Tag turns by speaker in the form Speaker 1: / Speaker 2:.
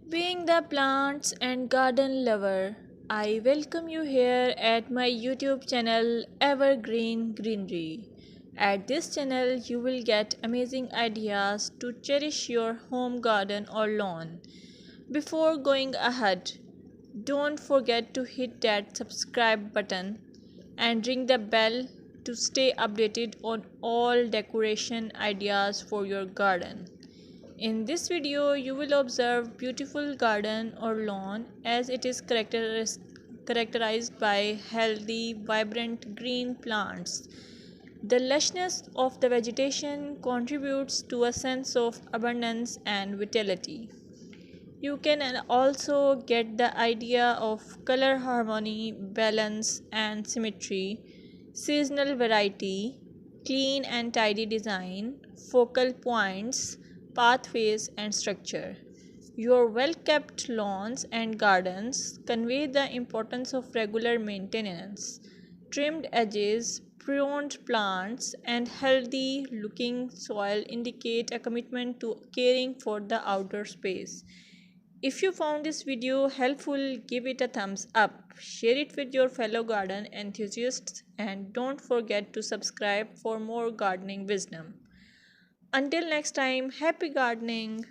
Speaker 1: Being the plants and garden lover, I welcome you here at my YouTube channel Evergreen Greenery. At this channel, you will get amazing ideas to cherish your home garden or lawn. Before going ahead, don't forget to hit that subscribe button and ring the bell to stay updated on all decoration ideas for your garden. In this video, you will observe beautiful garden or lawn as it is characterized by healthy, vibrant green plants. The lushness of the vegetation contributes to a sense of abundance and vitality. You can also get the idea of color harmony, balance, and symmetry, seasonal variety, clean and tidy design, focal points, pathways, and structure. Your well kept lawns and gardens convey the importance of regular maintenance. Trimmed edges, pruned plants, and healthy looking soil indicate a commitment to caring for the outdoor space. If you found this video helpful, give it a thumbs up, share it with your fellow garden enthusiasts, and don't forget to subscribe for more gardening wisdom. Until next time, happy gardening!